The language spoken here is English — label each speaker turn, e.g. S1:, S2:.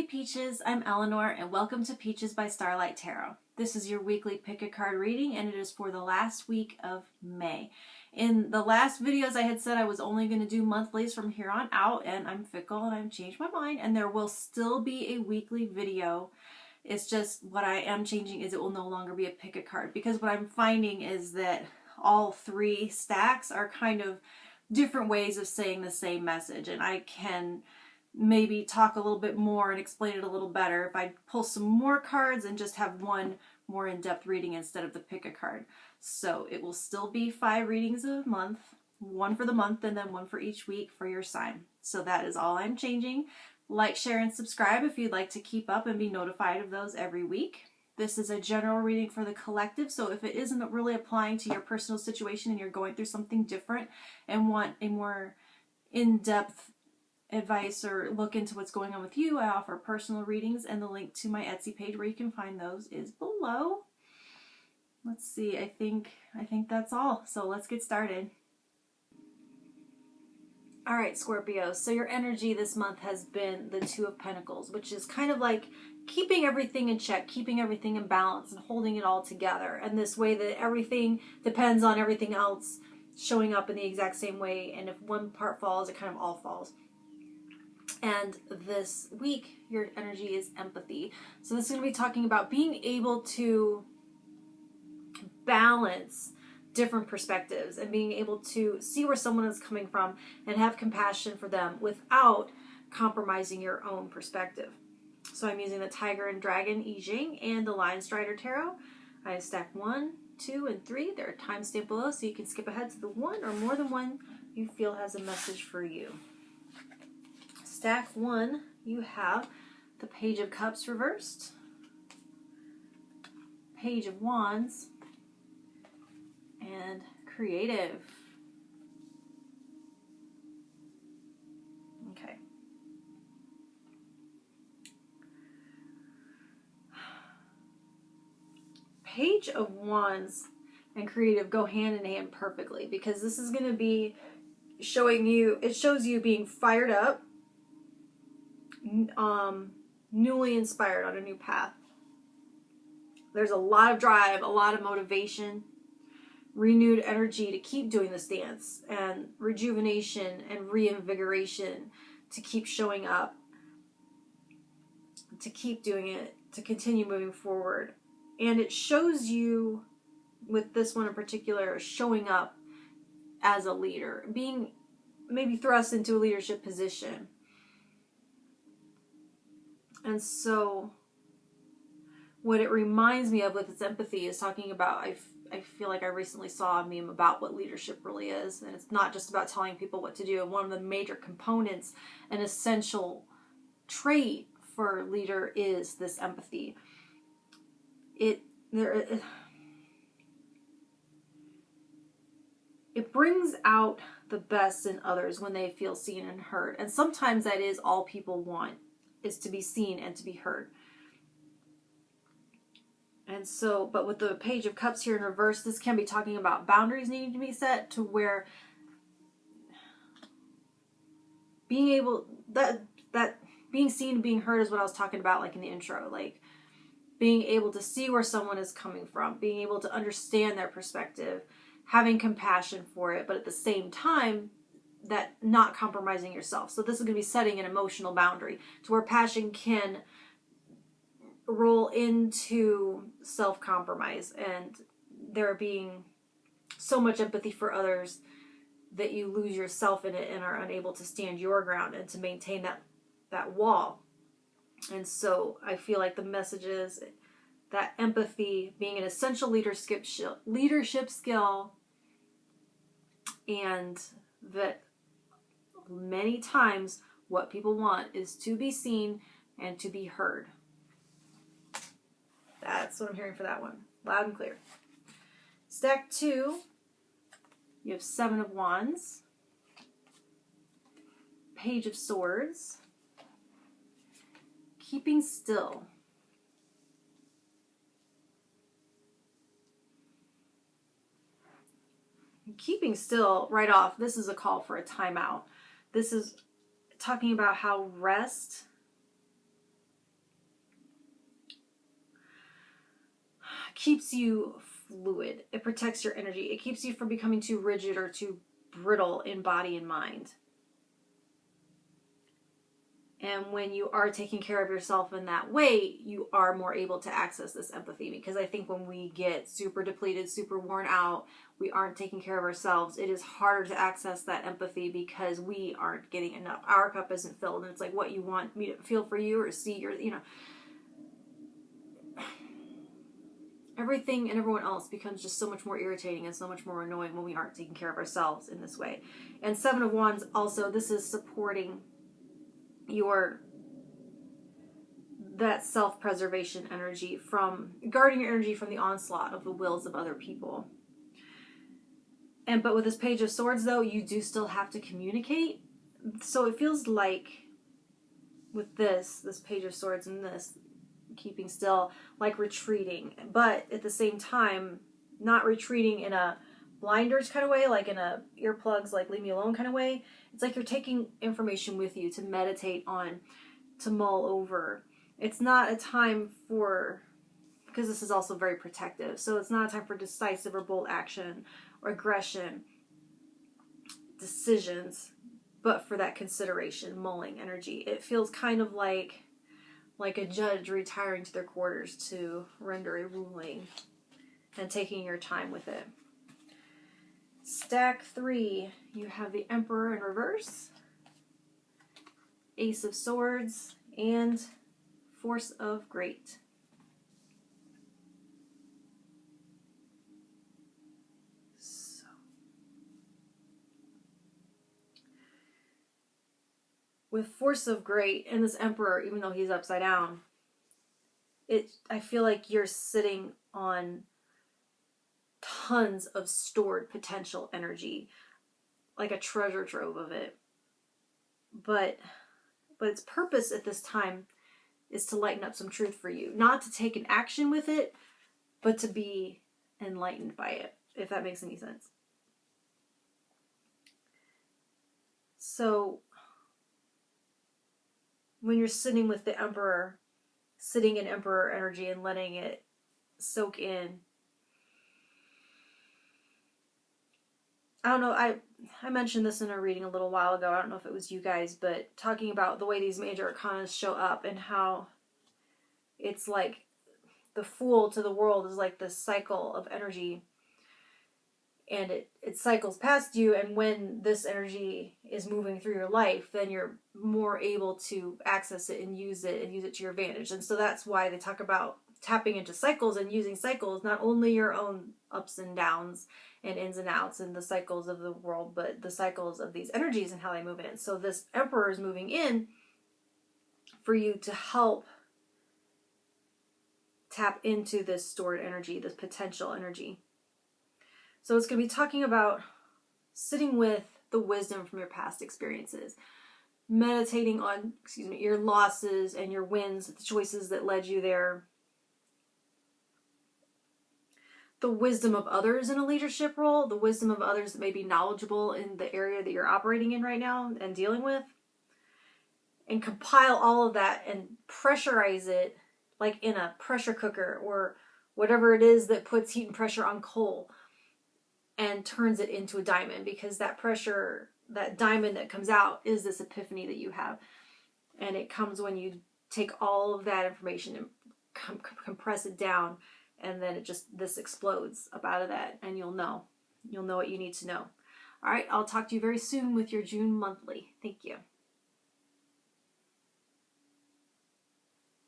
S1: Peaches, I'm Eleanor and welcome to Peaches by Starlight Tarot. This is your weekly pick a card reading and it is for the last week of May. In the last videos I had said I was only going to do monthlies from here on out, and I'm fickle and I've changed my mind and there will still be a weekly video. It's just what I am changing is it will no longer be a pick a card, because what I'm finding is that all three stacks are kind of different ways of saying the same message, and I can maybe talk a little bit more and explain it a little better if I pull some more cards and just have one more in-depth reading instead of the pick a card. So it will still be 5 readings a month, one for the month and then one for each week for your sign. So that is all I'm changing. Like, share, and subscribe if you'd like to keep up and be notified of those every week. This is a general reading for the collective, so if it isn't really applying to your personal situation and you're going through something different and want a more in-depth advice or look into what's going on with you, I offer personal readings, and the link to my Etsy page where you can find those is below. Let's see, I think that's all. So let's get started. All right, Scorpio, so your energy this month has been the Two of Pentacles, which is kind of like keeping everything in check, keeping everything in balance and holding it all together. And this way that everything depends on everything else showing up in the exact same way. And if one part falls, it kind of all falls. And this week, your energy is empathy. So this is going to be talking about being able to balance different perspectives and being able to see where someone is coming from and have compassion for them without compromising your own perspective. So I'm using the Tiger and Dragon I Ching and the Linestrider Tarot. I have stacked 1, 2, and 3. They're timestamped below, so you can skip ahead to the one or more than one you feel has a message for you. Stack 1, you have the Page of Cups reversed, Page of Wands, and Creative. Okay. Page of Wands and Creative go hand in hand perfectly, because this is going to be showing you, it shows you being fired up, newly inspired on a new path. There's a lot of drive, a lot of motivation, renewed energy to keep doing this dance, and rejuvenation and reinvigoration to keep showing up, to keep doing it, to continue moving forward. And it shows you, with this one in particular, showing up as a leader, being maybe thrust into a leadership position. And so what it reminds me of with its empathy is talking about, I feel like I recently saw a meme about what leadership really is. And it's not just about telling people what to do. And one of the major components, an essential trait for a leader, is this empathy. It brings out the best in others when they feel seen and heard. And sometimes that is all people want, is to be seen and to be heard. And so, but with the Page of Cups here in reverse, this can be talking about boundaries needing to be set, to where being able, that being seen and being heard is what I was talking about, like in the intro, like being able to see where someone is coming from, being able to understand their perspective, having compassion for it, but at the same time, that not compromising yourself. So this is going to be setting an emotional boundary to where passion can roll into self-compromise, and there being so much empathy for others that you lose yourself in it and are unable to stand your ground and to maintain that wall. And so I feel like the message is that empathy being an essential leadership skill, and that many times what people want is to be seen and to be heard. That's what I'm hearing for that one. Loud and clear. Stack 2, you have 7 of Wands, Page of Swords, Keeping Still. Keeping still, right off, this is a call for a timeout. This is talking about how rest keeps you fluid. It protects your energy. It keeps you from becoming too rigid or too brittle in body and mind. And when you are taking care of yourself in that way, you are more able to access this empathy. Because I think when we get super depleted, super worn out, we aren't taking care of ourselves, it is harder to access that empathy because we aren't getting enough. Our cup isn't filled. And it's like, what you want me to feel for you or see your, everything and everyone else becomes just so much more irritating and so much more annoying when we aren't taking care of ourselves in this way. And Seven of Wands also, this is supporting that self-preservation energy, from guarding your energy from the onslaught of the wills of other people. But with this Page of Swords, though, you do still have to communicate. So it feels like with this Page of Swords and this keeping still, like retreating, but at the same time not retreating in a blinders kind of way, like in a earplugs, like leave me alone kind of way. It's like you're taking information with you to meditate on, to mull over. It's not a time for, because this is also very protective, so it's not a time for decisive or bold action or aggression, decisions, but for that consideration, mulling energy. It feels kind of like a judge retiring to their quarters to render a ruling and taking your time with it. Stack 3, you have the Emperor in reverse, Ace of Swords, and Force of Great. So, with Force of Great and this Emperor, even though he's upside down, I feel like you're sitting on tons of stored potential energy, like a treasure trove of it. But its purpose at this time is to lighten up some truth for you. Not to take an action with it, but to be enlightened by it, if that makes any sense. So, when you're sitting with the Emperor, sitting in Emperor energy and letting it soak in, I don't know, I mentioned this in a reading a little while ago. I don't know if it was you guys, but talking about the way these major arcanas show up and how it's like the Fool to the world is like this cycle of energy, and it cycles past you, and when this energy is moving through your life, then you're more able to access it and use it to your advantage. And so that's why they talk about tapping into cycles and using cycles, not only your own ups and downs and ins and outs and the cycles of the world, but the cycles of these energies and how they move in. So this Emperor is moving in for you to help tap into this stored energy, this potential energy. So it's going to be talking about sitting with the wisdom from your past experiences, meditating on, your losses and your wins, the choices that led you there, the wisdom of others in a leadership role, the wisdom of others that may be knowledgeable in the area that you're operating in right now and dealing with, and compile all of that and pressurize it like in a pressure cooker or whatever it is that puts heat and pressure on coal and turns it into a diamond, because that pressure, that diamond that comes out is this epiphany that you have. And it comes when you take all of that information and compress it down, and then this explodes up out of that, and you'll know what you need to know. All right, I'll talk to you very soon with your June monthly. Thank you.